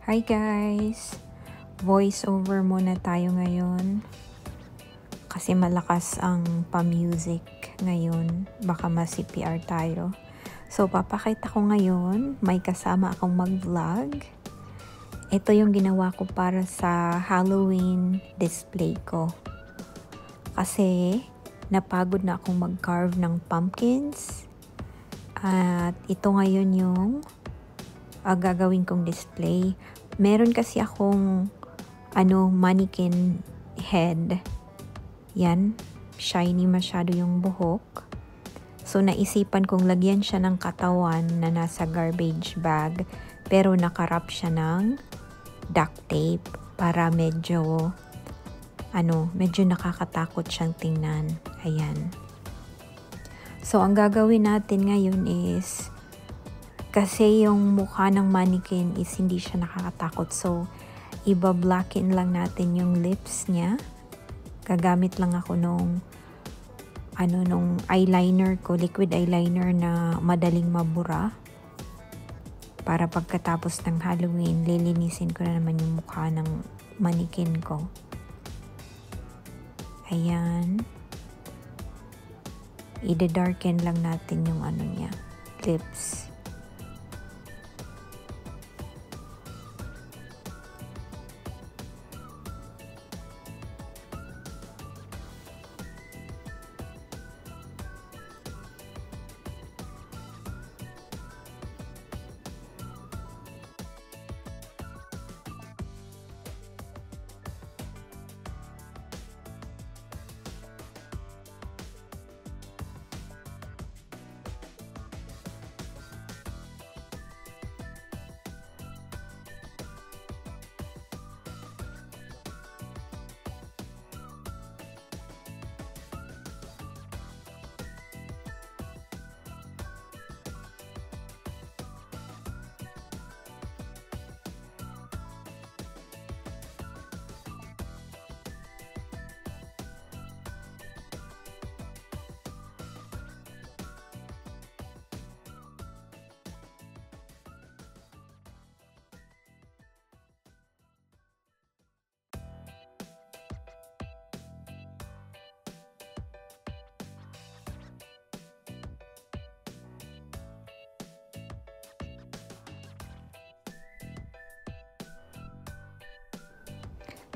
Hi guys! Voice over muna tayo ngayon kasi malakas ang pa-music ngayon. Baka ma-CPR tayo. So, papakita ko ngayon. May kasama akong mag-vlog. Ito yung ginawa ko para sa Halloween display ko. Kasi, napagod na akong mag-carve ng pumpkins. At ito ngayon yung gagawin kong display. Meron kasi akong mannequin head. Yan, shiny masyado yung buhok. So naisipan kong lagyan siya ng katawan na nasa garbage bag pero nakarap siya ng duct tape para medyo nakakatakot siyang tingnan. Ayan. So ang gagawin natin ngayon is kasi yung mukha ng mannequin is hindi siya nakakatakot. So, iba-blacken lang natin yung lips niya. Gagamit lang ako nung eyeliner ko, liquid eyeliner na madaling mabura. Para pagkatapos ng Halloween, lilinisin ko na naman yung mukha ng mannequin ko. Ayan. Ida-darken lang natin yung niya, lips.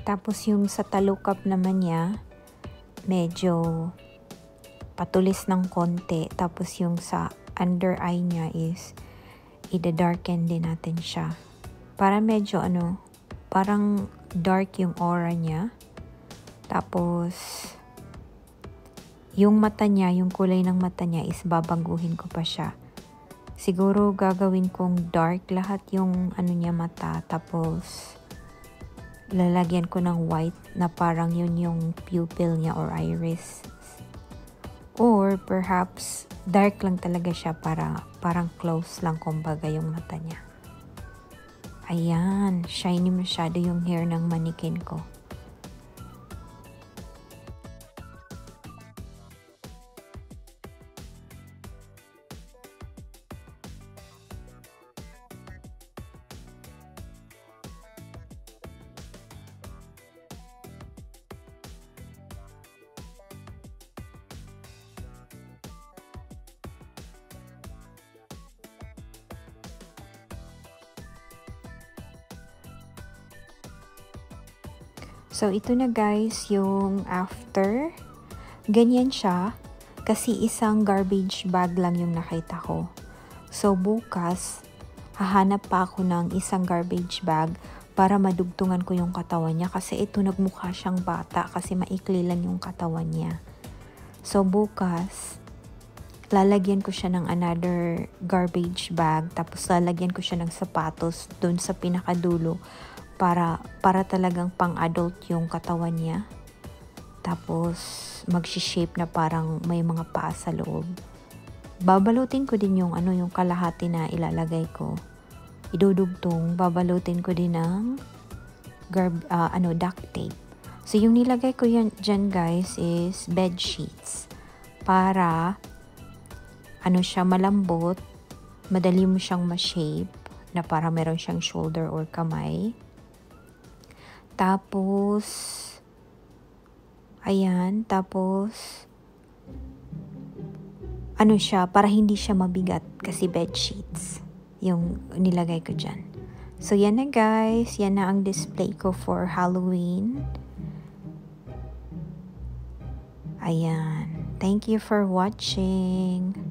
Tapos yung sa talukap naman niya, medyo patulis ng konti. Tapos yung sa under eye niya is ida-darken din natin siya. Para medyo parang dark yung aura niya. Tapos yung mata niya, yung kulay ng mata niya is babaguhin ko pa siya. Siguro gagawin kong dark lahat yung niya mata. Tapos lalagyan ko ng white na parang yun yung pupil niya or iris. Or perhaps dark lang talaga siya para parang close lang kumbaga yung mata niya. Ayan, shiny masyado yung hair ng mannequin ko. So, ito na guys, yung after. Ganyan siya, kasi isang garbage bag lang yung nakita ko. So, bukas, hahanap pa ako ng isang garbage bag para madugtungan ko yung katawan niya. Kasi ito, nagmukha siyang bata kasi maikli lang yung katawan niya. So, bukas, lalagyan ko siya ng another garbage bag. Tapos, lalagyan ko siya ng sapatos dun sa pinakadulo. Para talagang pang-adult yung katawan niya. Tapos, mag-shape na parang may mga paa sa loob. Babalutin ko din yung yung kalahati na ilalagay ko. Idudugtong, babalutin ko din ng duct tape. So, yung nilagay ko dyan guys is bed sheets. Para, siya malambot, madali mo siyang ma-shape. na para meron siyang shoulder or kamay. Tapos, ayan, tapos, ano siya, para hindi siya mabigat kasi bed sheets yung nilagay ko dyan. So, yan na guys, yan na ang display ko for Halloween. Ayan, thank you for watching.